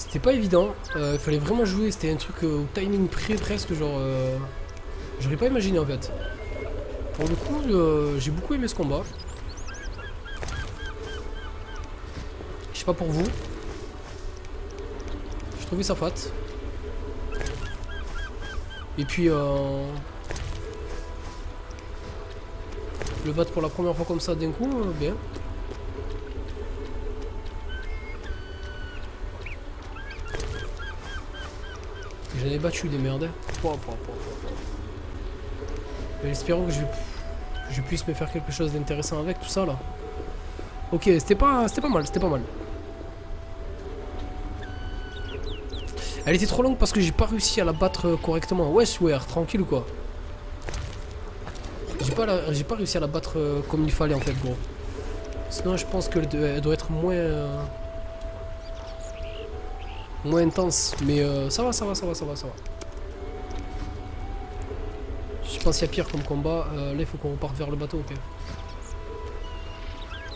C'était pas évident, il fallait vraiment jouer, c'était un truc au timing près presque, genre... J'aurais pas imaginé en fait. Pour le coup, j'ai beaucoup aimé ce combat. Je sais pas pour vous. J'ai trouvé ça fat. Et puis... le battre pour la première fois comme ça d'un coup, bien. J'en ai battu des merdes. Espérons que je puisse me faire quelque chose d'intéressant avec tout ça là. Ok, c'était pas mal, c'était pas mal. Elle était trop longue parce que j'ai pas réussi à la battre correctement. Wesh, tranquille ou quoi? J'ai pas réussi à la battre comme il fallait en fait, gros. Sinon, je pense qu'elle doit être moins intense. Mais ça va. Je pense qu'il y a pire comme combat. Là, il faut qu'on reparte vers le bateau, ok.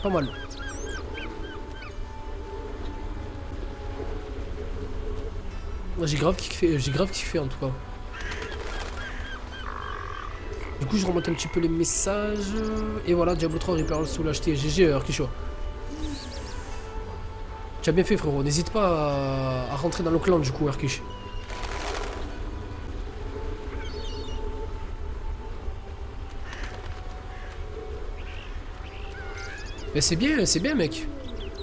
Pas mal. J'ai grave kiffé en tout cas. Du coup, je remonte un petit peu les messages. Et voilà, Diablo 3 Reaper sous l'acheter. GG, Arkisho. Tu as bien fait, frérot. N'hésite pas à rentrer dans le clan, du coup, Arkish. Mais c'est bien, mec.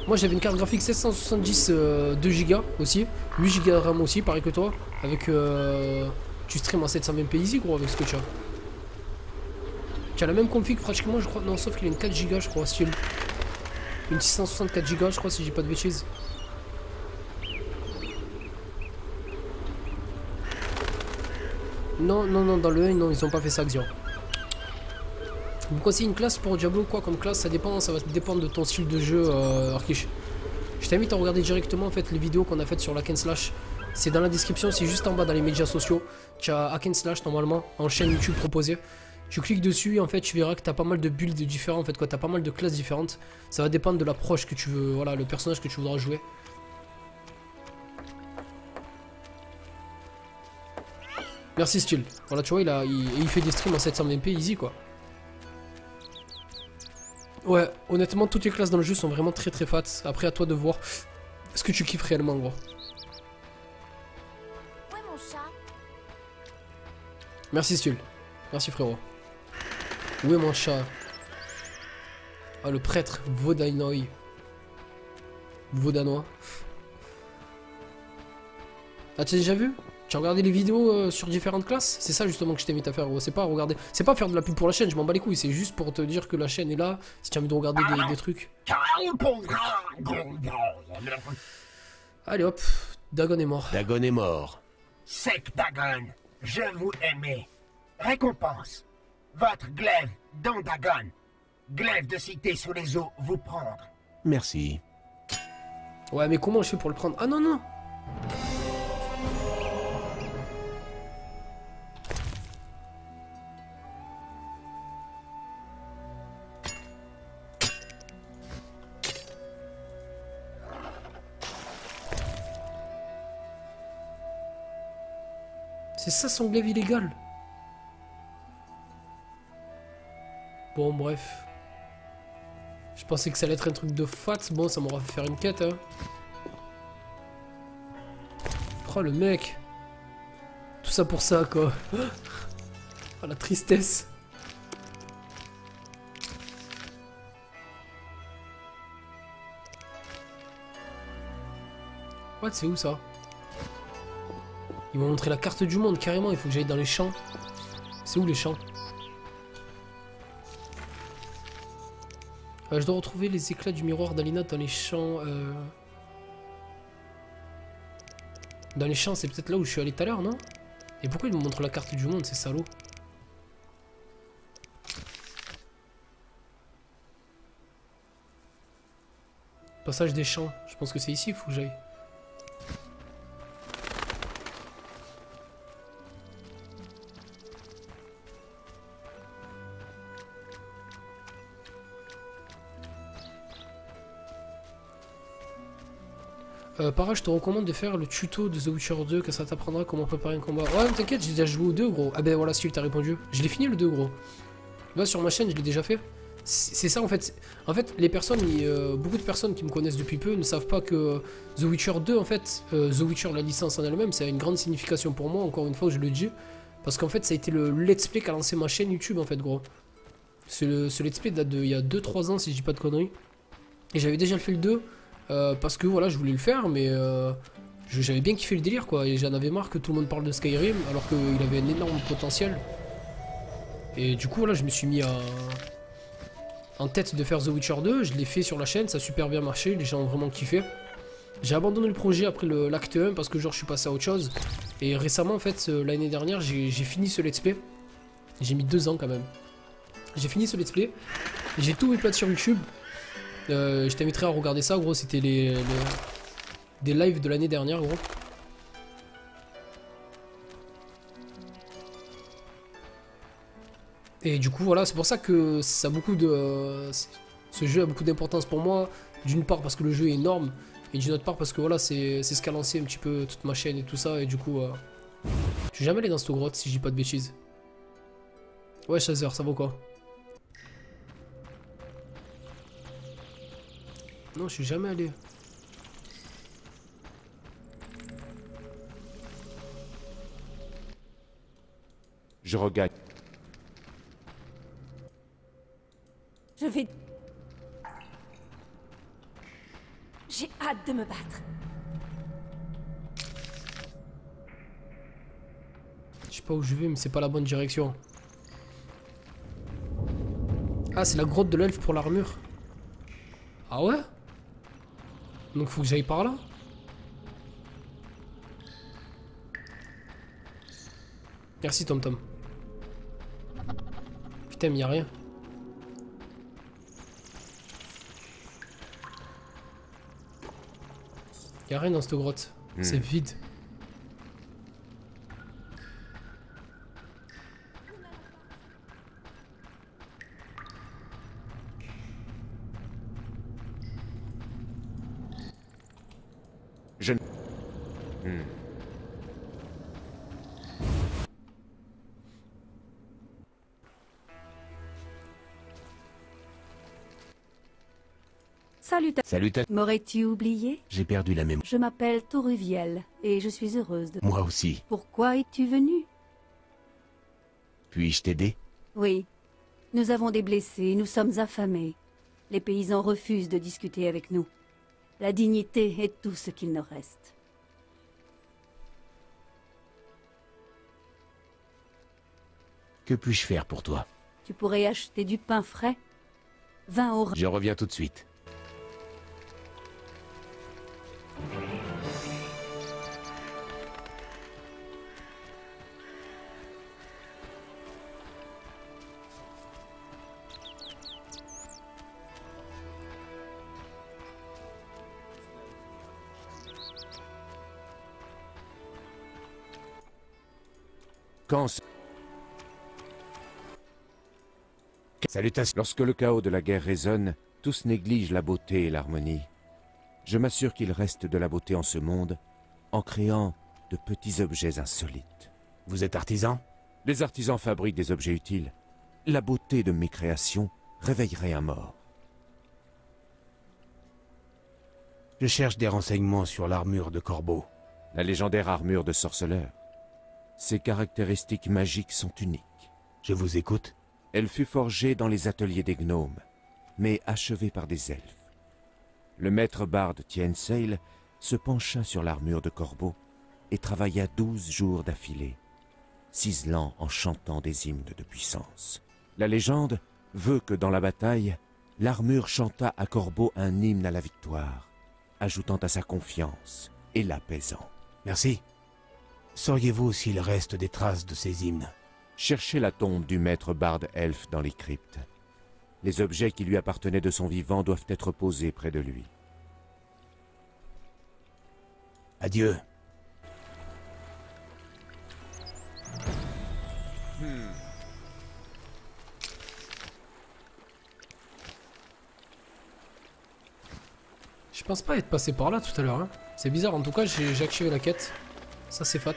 Moi, j'avais une carte graphique 770 2 Go aussi. 8 Go de RAM aussi, pareil que toi. Avec. Tu stream en 720p easy, gros, avec ce que tu as. Tu as la même config pratiquement, je crois. Non, sauf qu'il a une 4 Go, je crois, style. Une 664 Go, je crois, si j'ai pas de bêtises. Non, dans le 1, non, ils ont pas fait ça, Xion. Vous conseillez une classe pour Diablo, quoi, comme classe, ça dépend, ça va dépendre de ton style de jeu, Arkish. Je t'invite à regarder directement, en fait, les vidéos qu'on a faites sur la Hack Slash. C'est dans la description, c'est juste en bas dans les médias sociaux. Tu as Hack Slash, normalement, en chaîne YouTube proposée. Tu cliques dessus et en fait tu verras que tu as pas mal de builds différents, en fait quoi, tu as pas mal de classes différentes. Ça va dépendre de l'approche que tu veux, voilà, le personnage que tu voudras jouer. Merci Style. Voilà, tu vois, il fait des streams en 720p easy quoi. Ouais, honnêtement, toutes les classes dans le jeu sont vraiment très fat. Après, à toi de voir ce que tu kiffes réellement, gros. Ouais, mon chat. Merci Style. Merci frérot. Où est mon chat? Ah, le prêtre Vodanoï. Vodanois. Ah, tu as déjà vu? Tu as regardé les vidéos sur différentes classes? C'est ça justement que je t'invite à faire. C'est pas regarder. C'est pas faire de la pub pour la chaîne, je m'en bats les couilles. C'est juste pour te dire que la chaîne est là. Si tu as envie de regarder des trucs. Allez hop. Dagon est mort. Dagon est mort. Sec Dagon, je vous aimais. Récompense. Votre glaive dans Dagon. Glaive de cité sous les eaux vous prendre. Merci. Ouais, mais comment je fais pour le prendre? Ah non, non. C'est ça son glaive illégal. Bon, bref. Je pensais que ça allait être un truc de fat. Bon, ça m'aura fait faire une quête, hein. Oh, le mec. Tout ça pour ça, quoi. Oh, la tristesse. What, c'est où, ça? Ils m'ont montré la carte du monde, carrément. Il faut que j'aille dans les champs. C'est où, les champs? Je dois retrouver les éclats du miroir d'Alina dans les champs. Dans les champs, c'est peut-être là où je suis allé tout à l'heure, non? Et pourquoi il me montre la carte du monde, c'est salaud? Passage des champs. Je pense que c'est ici, il faut que j'aille. Pareil, je te recommande de faire le tuto de The Witcher 2, que ça t'apprendra comment préparer un combat. Ouais, mais t'inquiète, j'ai déjà joué au 2, gros. Ah ben voilà, si tu t'as répondu. Je l'ai fini le 2, gros. Là, sur ma chaîne, je l'ai déjà fait. C'est ça, en fait. En fait, les personnes, beaucoup de personnes qui me connaissent depuis peu ne savent pas que The Witcher 2, en fait, The Witcher, la licence en elle-même, ça a une grande signification pour moi, encore une fois, je le dis. Parce qu'en fait, ça a été le let's play qui a lancé ma chaîne YouTube, en fait, gros. Ce let's play date d'il y a 2-3 ans, si je dis pas de conneries. Et j'avais déjà fait le 2. Parce que voilà, je voulais le faire, mais j'avais bien kiffé le délire, quoi. Et j'en avais marre que tout le monde parle de Skyrim, alors qu'il avait un énorme potentiel. Et du coup, voilà, je me suis mis en tête de faire The Witcher 2. Je l'ai fait sur la chaîne, ça a super bien marché, les gens ont vraiment kiffé. J'ai abandonné le projet après l'acte 1 parce que genre je suis passé à autre chose. Et récemment, en fait, l'année dernière, j'ai fini ce let's play. J'ai mis 2 ans quand même. J'ai fini ce let's play. J'ai tout upload sur YouTube. Je t'inviterai à regarder ça, gros. C'était des lives de l'année dernière, gros. Et du coup, voilà, c'est pour ça que ça a beaucoup de. Ce jeu a beaucoup d'importance pour moi. D'une part parce que le jeu est énorme, et d'une autre part parce que voilà, c'est ce qui a lancé un petit peu toute ma chaîne et tout ça. Et du coup, je suis jamais allé dans cette grotte si je dis pas de bêtises. Ouais, Chaser, ça vaut quoi? Non, je suis jamais allé. Je regagne. Je vais... J'ai hâte de me battre. Je sais pas où je vais, mais c'est pas la bonne direction. Ah, c'est la grotte de l'elfe pour l'armure. Ah ouais? Donc faut que j'aille par là? Merci Tom Tom. Putain, mais y'a rien. Y'a rien dans cette grotte. C'est vide. Je... Salutations. M'aurais-tu oublié? J'ai perdu la mémoire. Je m'appelle Toruviel et je suis heureuse de... Moi aussi. Pourquoi es-tu venu? Puis-je t'aider? Oui. Nous avons des blessés, nous sommes affamés. Les paysans refusent de discuter avec nous. La dignité est tout ce qu'il nous reste. Que puis-je faire pour toi? Tu pourrais acheter du pain frais? 20 au... Je reviens tout de suite. Salutations. Lorsque le chaos de la guerre résonne, tous négligent la beauté et l'harmonie. Je m'assure qu'il reste de la beauté en ce monde, en créant de petits objets insolites. Vous êtes artisan? Les artisans fabriquent des objets utiles. La beauté de mes créations réveillerait un mort. Je cherche des renseignements sur l'armure de Corbeau. La légendaire armure de sorceleur. Ses caractéristiques magiques sont uniques. Je vous écoute. Elle fut forgée dans les ateliers des gnomes, mais achevée par des elfes. Le maître barde Tienseil se pencha sur l'armure de Corbeau et travailla 12 jours d'affilée, ciselant en chantant des hymnes de puissance. La légende veut que dans la bataille, l'armure chanta à Corbeau un hymne à la victoire, ajoutant à sa confiance et l'apaisant. Merci. Sauriez-vous s'il reste des traces de ces hymnes? Cherchez la tombe du maître barde elfe dans les cryptes. Les objets qui lui appartenaient de son vivant doivent être posés près de lui. Adieu. Je pense pas être passé par là tout à l'heure, hein. C'est bizarre, en tout cas j'ai activé la quête. Ça c'est fat.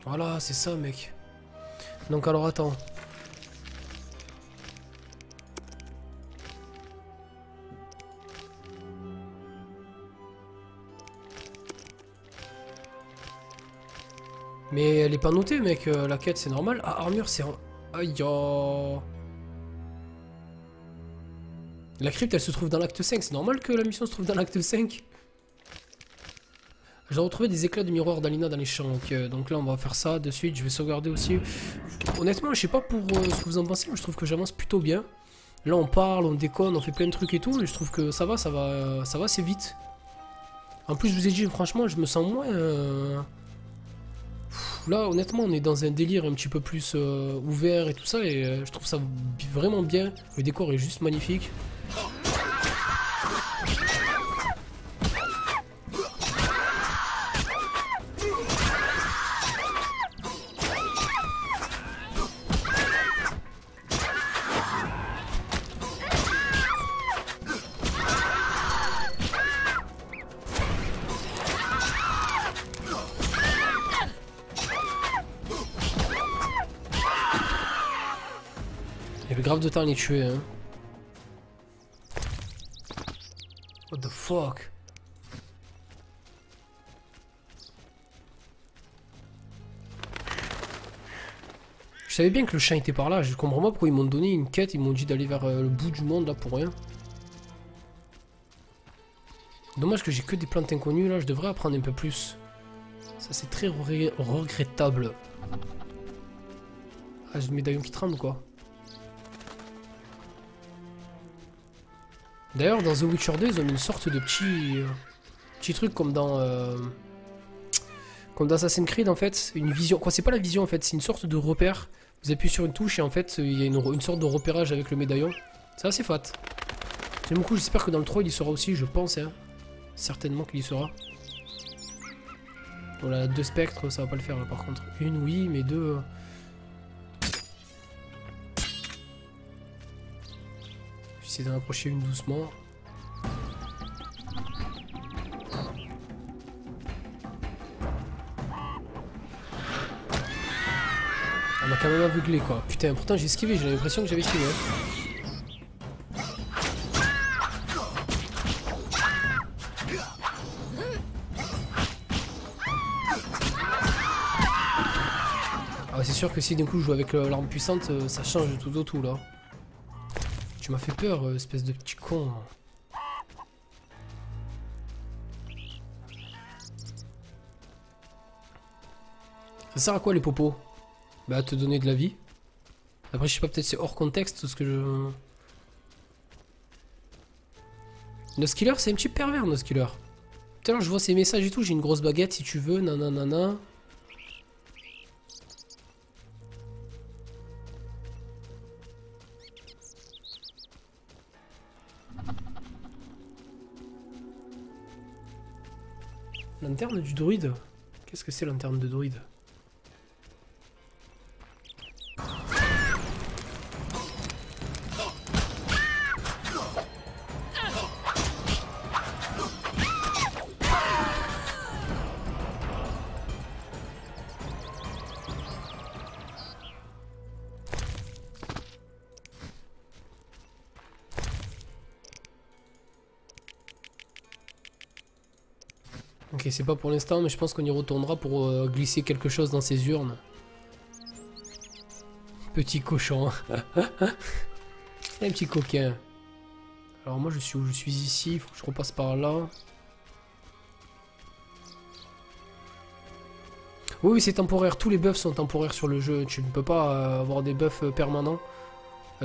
Voilà, c'est ça, mec. Donc alors attends. Mais elle est pas notée, mec. La quête, c'est normal. Ah, armure, c'est en... Aïe, oh. La crypte, elle se trouve dans l'acte 5. C'est normal que la mission se trouve dans l'acte 5. J'ai retrouvé des éclats de miroir d'Alina dans les champs. Donc là, on va faire ça de suite. Je vais sauvegarder aussi. Honnêtement, je sais pas pour ce que vous en pensez, mais je trouve que j'avance plutôt bien. Là, on parle, on déconne, on fait plein de trucs et tout. Et je trouve que ça va assez vite. En plus, je vous ai dit, franchement, je me sens moins... Là, honnêtement, on est dans un délire un petit peu plus ouvert et tout ça. Et je trouve ça vraiment bien. Le décor est juste magnifique. Il y avait grave de temps à les tuer, hein. What the fuck? Je savais bien que le chien était par là, je comprends pas pourquoi ils m'ont donné une quête, ils m'ont dit d'aller vers le bout du monde là pour rien. Dommage que j'ai que des plantes inconnues là, je devrais apprendre un peu plus. Ça c'est très regrettable. Ah, j'ai le médaillon qui tremble quoi. D'ailleurs, dans The Witcher 2, ils ont mis une sorte de petit truc comme dans Assassin's Creed en fait, une vision. Quoi, c'est pas la vision en fait, c'est une sorte de repère. Vous appuyez sur une touche et en fait, il y a une sorte de repérage avec le médaillon. C'est assez fat. J'aime beaucoup, j'espère que dans le 3 il y sera aussi, je pense, hein. Certainement qu'il y sera. Voilà, 2 spectres, ça va pas le faire là, par contre. Une, oui, mais 2. J'essaie d'en approcher une doucement. On m'a quand même aveuglé quoi. Putain, pourtant j'ai esquivé, j'ai l'impression que j'avais esquivé. Hein. Ah ouais, c'est sûr que si d'un coup je joue avec l'arme puissante, ça change tout au tout là. Tu m'as fait peur, espèce de petit con. Ça sert à quoi les popos? Bah à te donner de la vie. Après je sais pas, peut-être c'est hors contexte ce que je... Noskiller c'est un petit pervers Noskiller. Tout à l'heure je vois ses messages et tout, j'ai une grosse baguette si tu veux, nanana. Lanterne du druide? Qu'est-ce que c'est lanterne de druide? Ok, c'est pas pour l'instant, mais je pense qu'on y retournera pour glisser quelque chose dans ces urnes. Petit cochon. Un petit coquin. Alors moi je suis où? Je suis ici, il faut que je repasse par là. Oui, c'est temporaire, tous les buffs sont temporaires sur le jeu. Tu ne peux pas avoir des buffs permanents.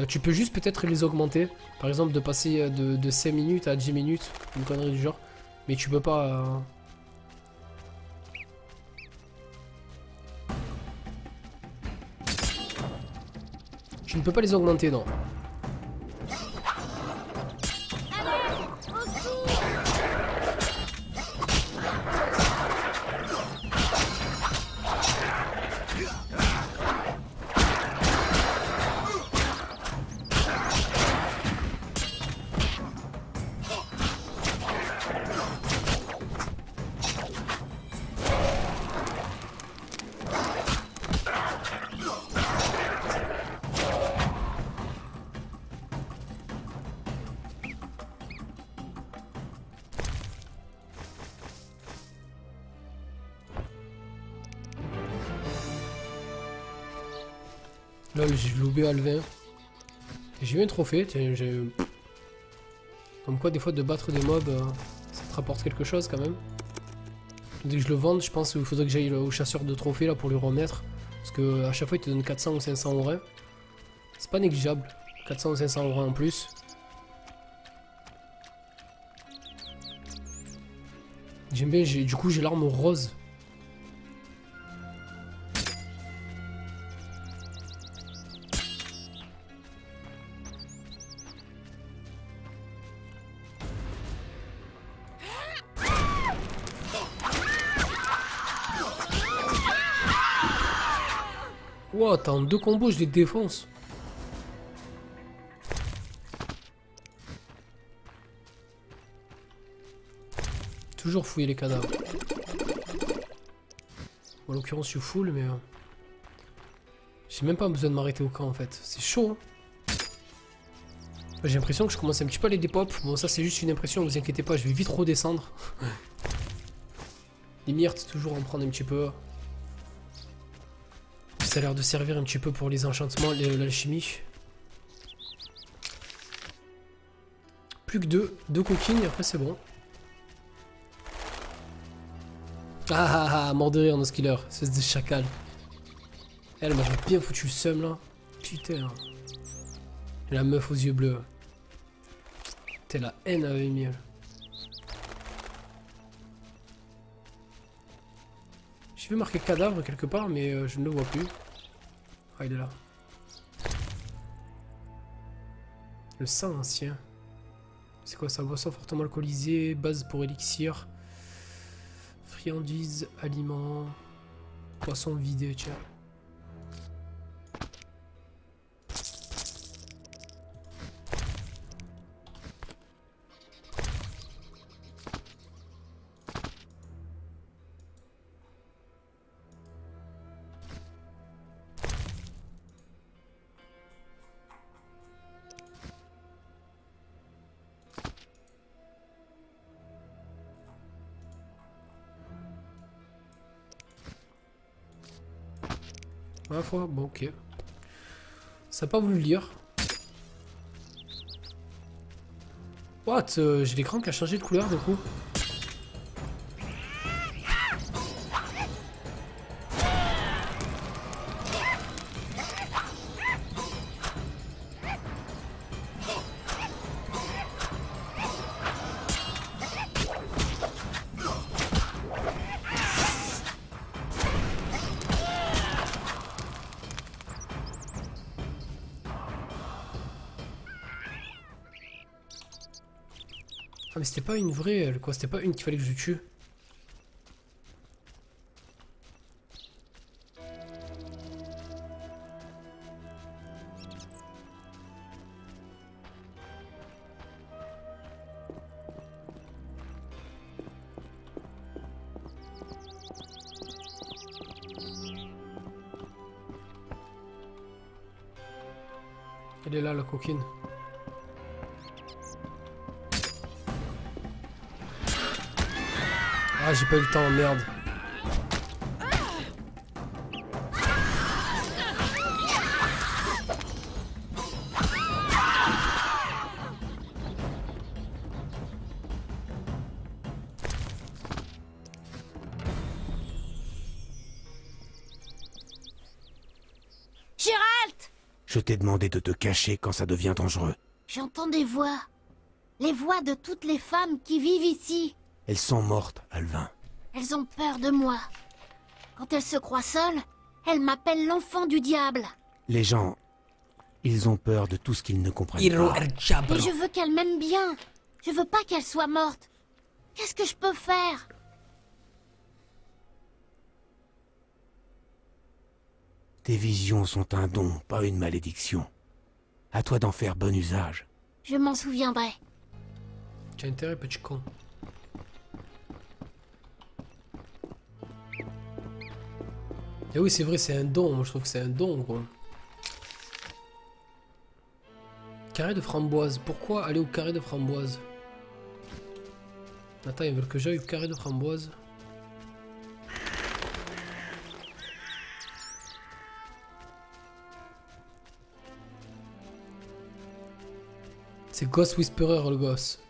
Tu peux juste peut-être les augmenter. Par exemple de passer de 5 minutes à 10 minutes. Une connerie du genre. Mais tu peux pas... Tu ne peux pas les augmenter, non. Lol, j'ai loupé Alvin. J'ai eu un trophée, tiens, j'ai... Comme quoi, des fois, de battre des mobs, ça te rapporte quelque chose, quand même. Dès que je le vende, je pense qu'il faudrait que j'aille au chasseur de trophées, là, pour lui remettre. Parce que à chaque fois, il te donne 400 ou 500 aurais. C'est pas négligeable. 400 ou 500 aurais en plus. J'aime bien, du coup, j'ai l'arme rose. Wow, t'as en 2 combos, je les défonce. Toujours fouiller les cadavres. Bon, en l'occurrence, je suis full, mais... j'ai même pas besoin de m'arrêter au camp, en fait. C'est chaud, hein. J'ai l'impression que je commence un petit peu à les dépop. Bon, ça, c'est juste une impression, vous inquiétez pas, je vais vite redescendre. Les myrtes, toujours en prendre un petit peu. Ça a l'air de servir un petit peu pour les enchantements, l'alchimie. Plus que deux coquines et après c'est bon. Ah, mort de rire nos skillers, espèce de chacal. Elle m'a bien foutu le seum là. Putain. La meuf aux yeux bleus. T'es la haine avec miel. J'ai vu marquer cadavre quelque part, mais je ne le vois plus. Ah, il est là. Le sang ancien. C'est quoi ça? Boisson fortement alcoolisée, base pour élixir. Friandises, aliments. Poisson vidé, tiens. Ma foi, bon ok. Ça n'a pas voulu le lire. What? J'ai l'écran qui a changé de couleur du coup. Ah mais c'était pas une vraie, elle, quoi, c'était pas une qu'il fallait que je tue. Elle est là la coquine. Ah, j'ai pas eu le temps, merde. Geralt! Je t'ai demandé de te cacher quand ça devient dangereux. J'entends des voix. Les voix de toutes les femmes qui vivent ici. Elles sont mortes, Alvin. Elles ont peur de moi. Quand elles se croient seules, elles m'appellent l'enfant du diable. Les gens, ils ont peur de tout ce qu'ils ne comprennent Hiro pas. el Diablo. Et je veux qu'elles m'aiment bien. Je veux pas qu'elles soient mortes. Qu'est-ce que je peux faire? Tes visions sont un don, pas une malédiction. À toi d'en faire bon usage. Je m'en souviendrai. Tu as intérêt, petit con. Et oui, c'est vrai, c'est un don. Moi, je trouve que c'est un don, quoi. Carré de framboise. Pourquoi aller au carré de framboise? Attends, ils veulent que j'aille au carré de framboise. C'est Ghost Whisperer, le gosse.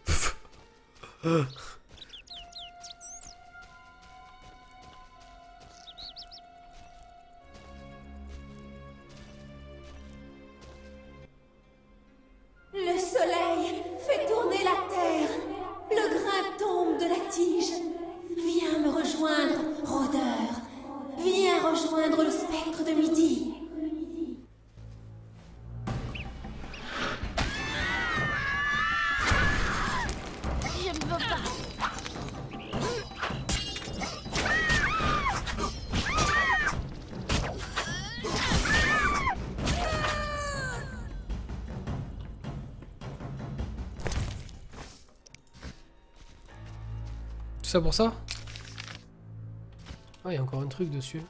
Le soleil fait tourner la terre. Le grain tombe de la tige. Viens me rejoindre, rôdeur. Viens rejoindre le spectre de midi. Je ne veux pas. Tout ça pour ça? Ah, il y a encore un truc dessus.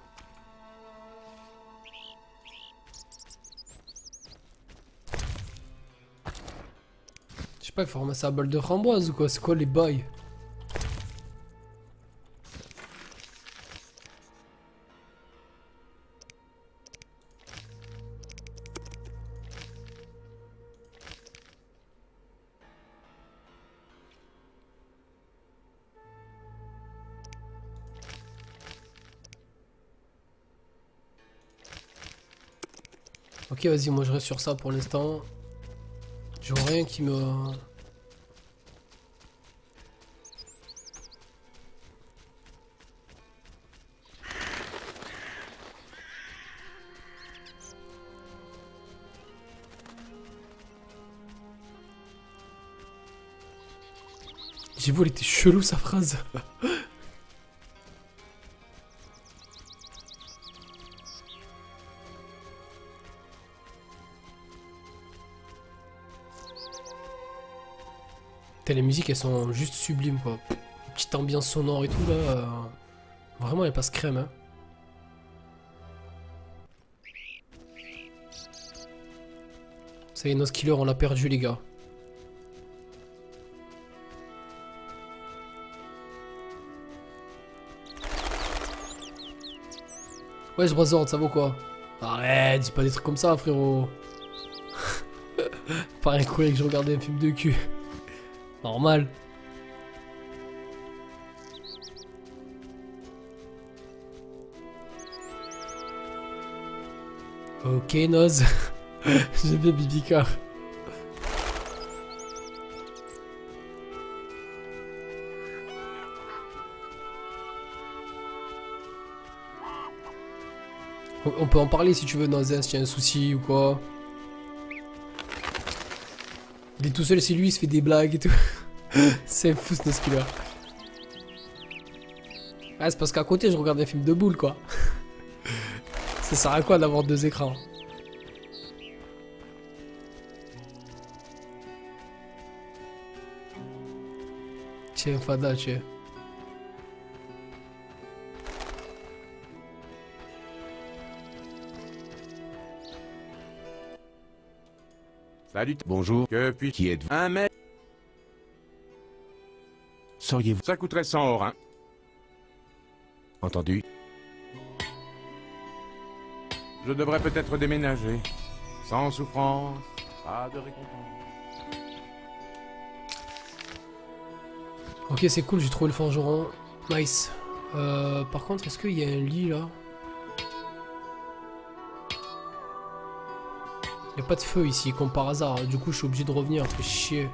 Je sais pas, il faut ramasser la balle de framboise ou quoi? C'est quoi les bails? Ok, vas-y, moi je reste sur ça pour l'instant. Je vois rien qui me... J'ai vu, elle était chelou sa phrase. Les musiques elles sont juste sublimes quoi. Petite ambiance sonore et tout là. Vraiment elle passe crème hein. Ça y est, Nose Killer on l'a perdu les gars. Wesh Brazord, ça vaut quoi? Arrête, dis pas des trucs comme ça frérot. Pas rien courir que je regardais un film de cul. Normal. Ok, Noz. J'aime bien Bibika. On peut en parler si tu veux, Noz, hein, si y a un souci ou quoi. Il est tout seul, c'est lui, il se fait des blagues et tout. C'est fou ce Noskiller. Ah, c'est parce qu'à côté, je regarde un film de boule, quoi. Ça sert à quoi d'avoir deux écrans? Tiens, Fada, tiens. Salut. Bonjour. Que puis Qui êtes-vous? un mec? Sauriez-vous Ça coûterait 100 or, hein. entendu? Je devrais peut-être déménager. Sans souffrance, pas de récompense. Ok, c'est cool, j'ai trouvé le forgeron. Nice. Par contre, est-ce qu'il y a un lit là? Y a pas de feu ici, comme par hasard. Du coup, je suis obligé de revenir. Fait chier.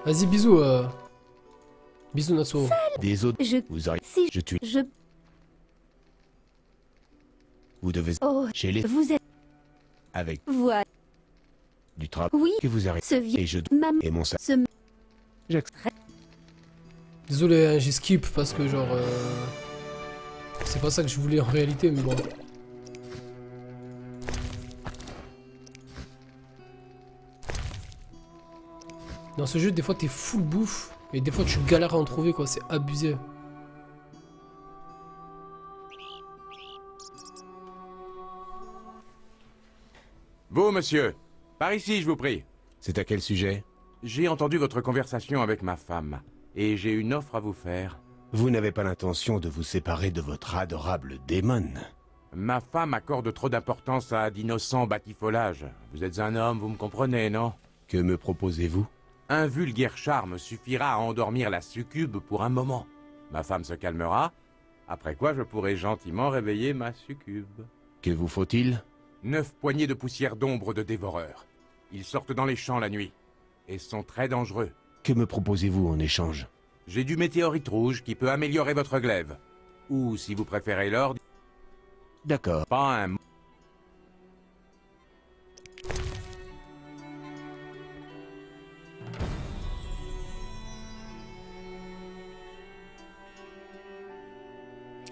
Vas-y, bisous. Bisous, Natsuo. Des autres. Je... Vous auriez... Si Je tue. je... Vous devez... Oh, Chez les... vous êtes... Avec Voilà. du travail Oui. que vous arrivez. Ce vieux... Et je... Maman... Et mon sac. Ce... Désolé, hein, j'ai skip parce que genre... C'est pas ça que je voulais en réalité, mais bon. Dans ce jeu, des fois t'es full bouffe et des fois tu galères à en trouver quoi, c'est abusé. Vous, monsieur, par ici, je vous prie. C'est à quel sujet? J'ai entendu votre conversation avec ma femme, et j'ai une offre à vous faire. Vous n'avez pas l'intention de vous séparer de votre adorable démon. Ma femme accorde trop d'importance à d'innocents batifolages. Vous êtes un homme, vous me comprenez, non? Que me proposez-vous? Un vulgaire charme suffira à endormir la succube pour un moment. Ma femme se calmera, après quoi je pourrai gentiment réveiller ma succube. Que vous faut-il? 9 poignées de poussière d'ombre de dévoreurs. Ils sortent dans les champs la nuit, et sont très dangereux. Que me proposez-vous en échange? J'ai du météorite rouge qui peut améliorer votre glaive. Ou, si vous préférez l'or, D'accord. pas un...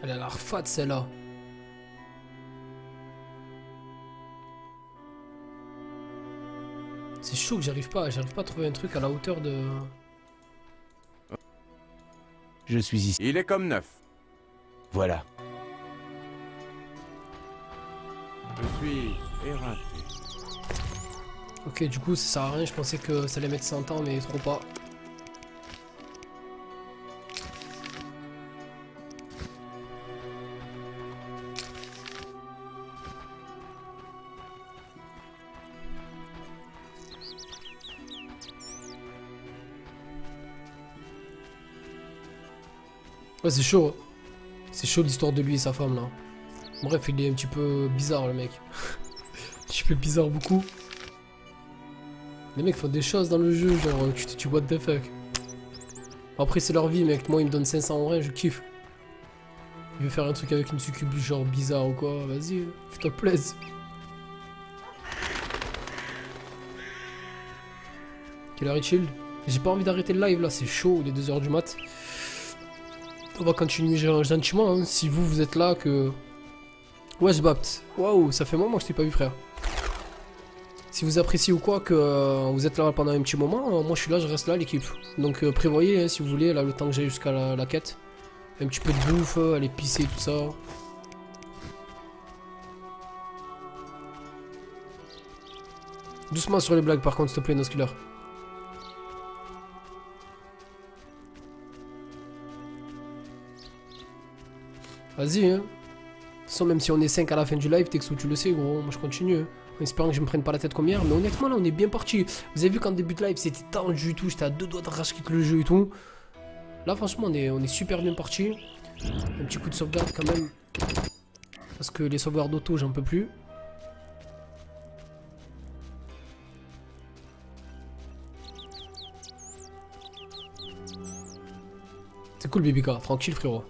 Elle a l'air fat celle-là. C'est chaud que j'arrive pas à trouver un truc à la hauteur de... Je suis ici. Il est comme neuf. Voilà. Je suis éreinté. Ok, du coup ça sert à rien, je pensais que ça allait mettre 100 ans mais trop pas. Ouais, c'est chaud. C'est chaud l'histoire de lui et sa femme là. Bref, il est un petit peu bizarre le mec. Un petit peu bizarre beaucoup. Les mecs font des choses dans le jeu, genre tu te dis what the fuck. Après c'est leur vie mec, moi il me donne 500 en vrai, je kiffe. Il veut faire un truc avec une succube genre bizarre ou quoi, vas-y, fais-toi plaisir. Quelle heure est-il? J'ai pas envie d'arrêter le live là, c'est chaud, il est 2h du mat. On va continuer gentiment, hein. Si vous êtes là que... Ouais, je bapt. Waouh, ça fait un moment que je t'ai pas vu, frère. Si vous appréciez ou quoi que vous êtes là pendant un petit moment, moi je suis là, je reste là, l'équipe. Donc prévoyez, hein, si vous voulez, là, le temps que j'ai jusqu'à la quête. Un petit peu de bouffe, aller pisser, tout ça. Doucement sur les blagues, par contre, s'il te plaît, Noskiller. Vas-y, hein. De toute façon, même si on est 5 à la fin du live, Texo, tu le sais, gros. Moi, je continue. Hein. En espérant que je me prenne pas la tête comme hier. Mais honnêtement, là, on est bien parti. Vous avez vu qu'en début de live, c'était tendu et tout. J'étais à 2 doigts de racheter le jeu et tout. Là, franchement, on est super bien parti. Un petit coup de sauvegarde quand même. Parce que les sauvegardes auto, j'en peux plus. C'est cool, Bébika. Tranquille, frérot.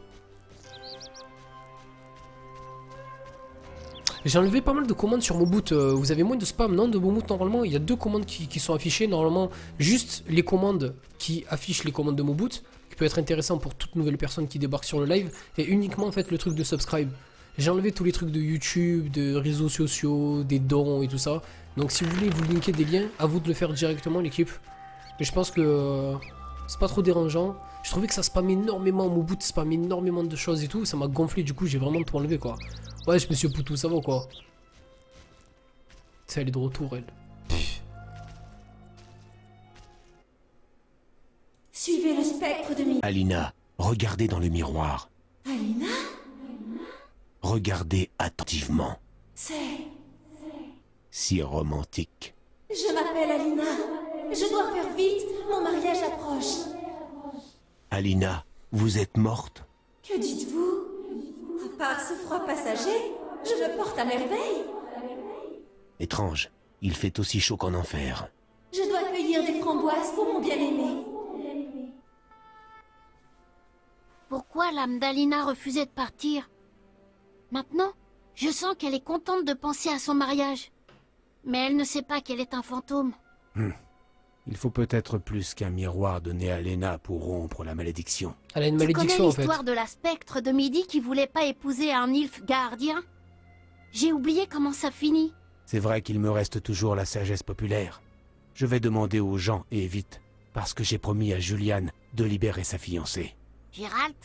J'ai enlevé pas mal de commandes sur Moboot. Vous avez moins de spam, non, de Moboot normalement. Il y a 2 commandes qui sont affichées. Normalement, juste les commandes qui affichent les commandes de Moboot, qui peut être intéressant pour toute nouvelle personne qui débarque sur le live. Et uniquement en fait le truc de subscribe. J'ai enlevé tous les trucs de YouTube, de réseaux sociaux, des dons et tout ça. Donc si vous voulez vous linker des liens, à vous de le faire directement l'équipe. Mais je pense que c'est pas trop dérangeant. Je trouvais que ça spammait énormément Moboot, spammait énormément de choses et tout. Ça m'a gonflé, du coup j'ai vraiment tout enlevé quoi. Ouais, monsieur Poutou, ça va quoi? Ça, elle est de retour, elle. Pff. Alina, regardez dans le miroir. Alina? Regardez attentivement. C'est... Si romantique. Je m'appelle Alina. Je dois faire vite, mon mariage approche. Alina, vous êtes morte? Que dites-vous? À part ce froid passager, je me porte à merveille. Étrange, il fait aussi chaud qu'en enfer. Je dois cueillir des framboises pour mon bien-aimé. Pourquoi l'âme d'Alina refusait de partir? Maintenant, je sens qu'elle est contente de penser à son mariage. Mais elle ne sait pas qu'elle est un fantôme. Il faut peut-être plus qu'un miroir donné à Lena pour rompre la malédiction. Elle a une Tu connais malédiction en fait. l'histoire de la spectre de Midi qui voulait pas épouser un Ilf gardien? J'ai oublié comment ça finit. C'est vrai qu'il me reste toujours la sagesse populaire. Je vais demander aux gens, et vite, parce que j'ai promis à Juliane de libérer sa fiancée. Gérald,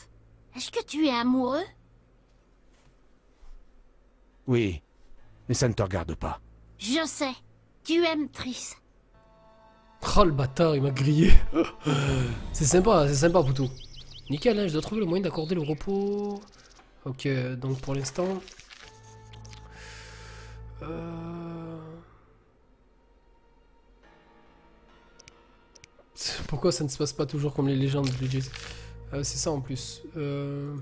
est-ce que tu es amoureux? Oui, mais ça ne te regarde pas. Je sais. Tu aimes Triss. Oh le bâtard, il m'a grillé. C'est sympa, Poutou. Nickel, hein, je dois trouver le moyen d'accorder le repos. Ok, donc pour l'instant... Pourquoi ça ne se passe pas toujours comme les légendes de Blue Jays? C'est ça en plus. Je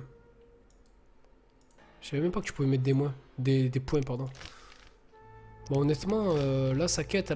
savais même pas que tu pouvais mettre des points, pardon. Bon, honnêtement, là, sa quête...